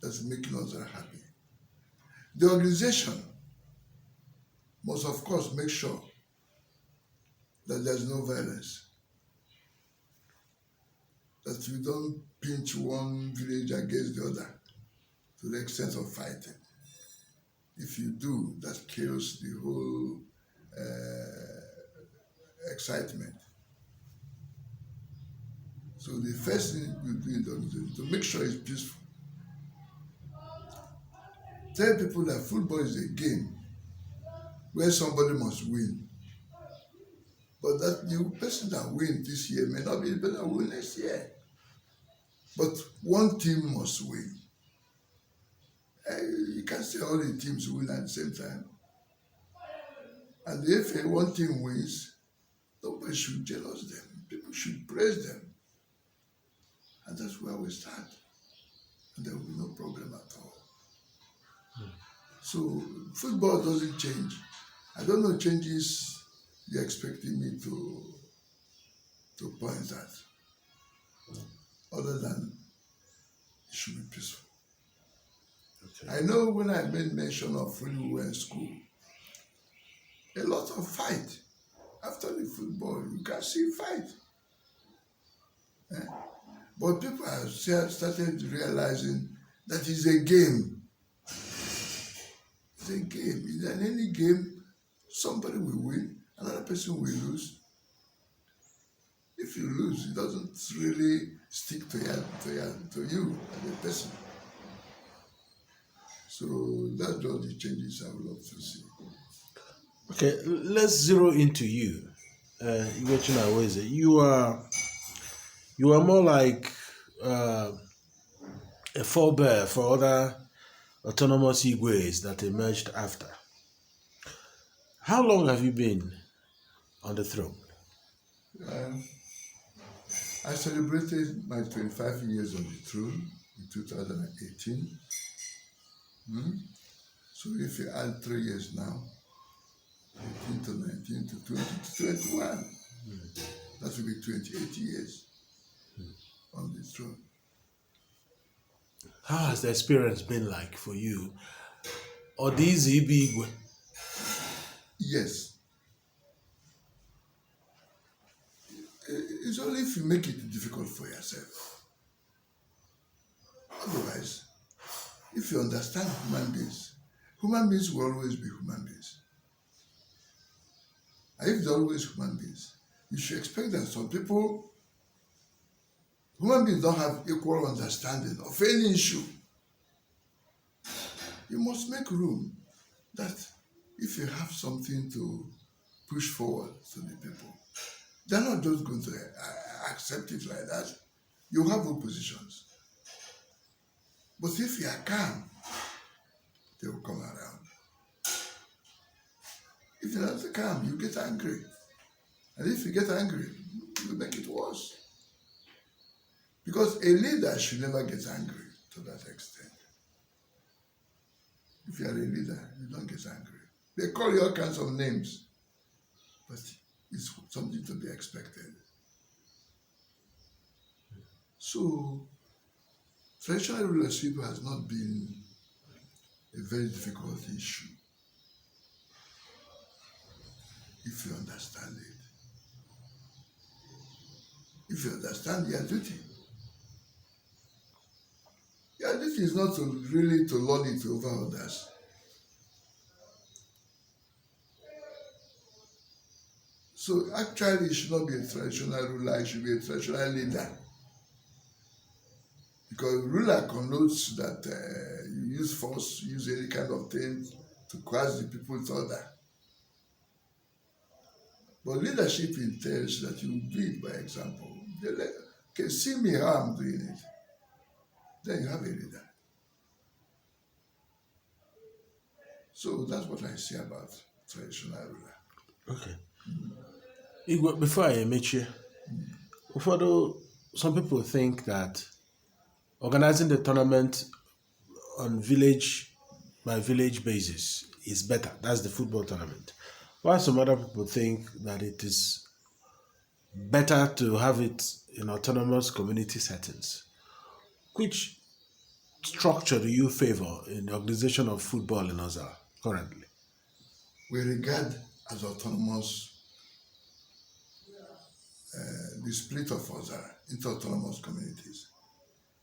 that's making us very happy. The organization must, of course, make sure that there's no violence, that you don't pinch one village against the other to the extent of fighting. If you do, that kills the whole excitement. So the first thing you do in the organization is to make sure it's peaceful. Tell people that football is a game where somebody must win. But that the person that wins this year may not be the person that wins next year. But one team must win. You can't say all the teams win at the same time. And if one team wins, nobody should jealous them. People should praise them. And that's where we start. And there will be no problem at all. So football doesn't change. I don't know changes you're expecting me to point at. Other than it should be peaceful. Okay. I know when I made mention of when we were in school, a lot of fight. After the football, you can see fight. But people have started realizing that it's a game. It's a game. In any game, somebody will win, another person will lose. If you lose, it doesn't really stick to you as a person. So that's all the changes I would love to see. Okay, let's zero into you. Igwe Chinaweze. You are more like a forebear for other autonomous Igwes that emerged after. How long have you been on the throne? I celebrated my 25 years on the throne in 2018. So if you add 3 years now, 18 to 19 to 20 to 21, that will be 28 years on the throne. How has the experience been like for you? Or these Igwe? Yes. It's only if you make it difficult for yourself. Otherwise, if you understand human beings will always be human beings. And if they're always human beings, you should expect that some people, human beings don't have equal understanding of any issue. You must make room that if you have something to push forward to the people, they're not just going to accept it like that. You have oppositions. But if you are calm, they will come around. If you're not calm, you get angry. And if you get angry, you make it worse. Because a leader should never get angry to that extent. If you are a leader, you don't get angry. They call you all kinds of names, but it's something to be expected. So, traditional rulership has not been a very difficult issue if you understand it. If you understand your duty. Your duty is not really to lord it over others. So actually, it should not be a traditional ruler, it should be a traditional leader. Because ruler connotes that you use force, use any kind of thing to coerce the people to order. But leadership entails that you do it by example. They can see me how I'm doing it. Then you have a leader. So that's what I say about traditional ruler. Okay. Igwe, before I meet you, some people think that organizing the tournament on village by village basis is better. That's the football tournament. While some other people think that it is better to have it in autonomous community settings. Which structure do you favor in the organization of football in Ozalla currently? We regard as autonomous the split of Ozalla into autonomous communities.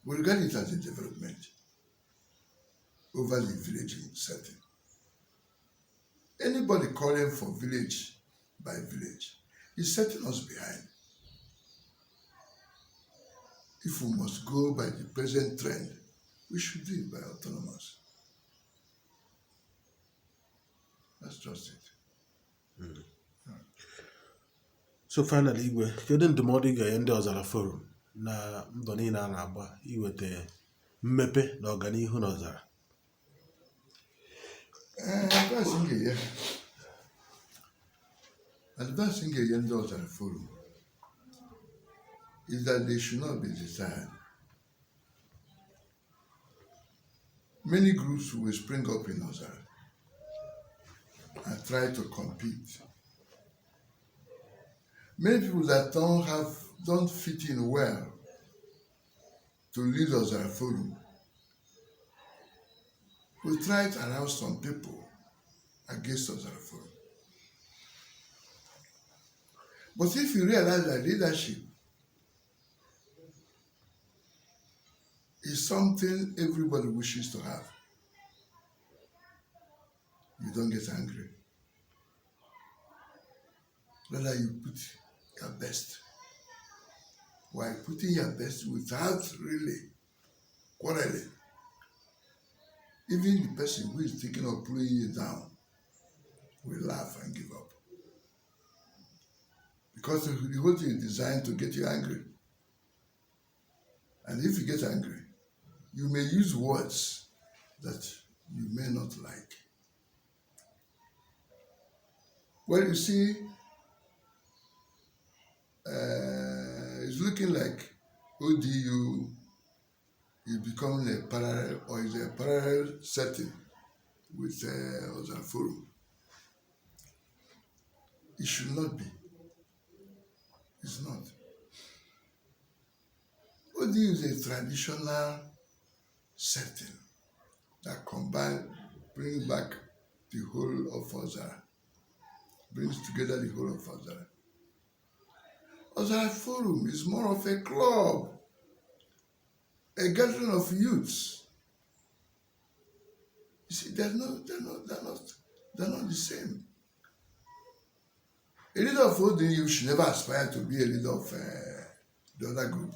We regard it as a development over the village setting. Anybody calling for village by village is setting us behind. If we must go by the present trend, we should do it by autonomous. That's just it. So finally, Igwe, kedu ndụmọdụ ị ga-enye ndị Ozalla Forum na mbọ niile a na-agba iweta mmepe na ọganihu n'Ozalla? Advice m ga-enye ndị Ozalla Forum is that they should not be desired. Many groups will spring up in Ozalla and try to compete. Many people that don't fit in well to lead Ozalla Forum will try to arouse some people against Ozalla Forum. But if you realize that leadership is something everybody wishes to have, you don't get angry. Rather, you put your best. While putting your best without really quarreling, even the person who is thinking of pulling you down will laugh and give up. Because the whole thing is designed to get you angry. And if you get angry, you may use words that you may not like. Well, you see, it's looking like ODU is becoming a parallel, or is a parallel setting with Ozalla Forum. It should not be. It's not. ODU is a traditional setting that brings back the whole of Ozalla, brings together the whole of Ozalla. Ozalla Forum is more of a club, a gathering of youths. You see, they're not the same. A leader of ODU should never aspire to be a leader of the other group.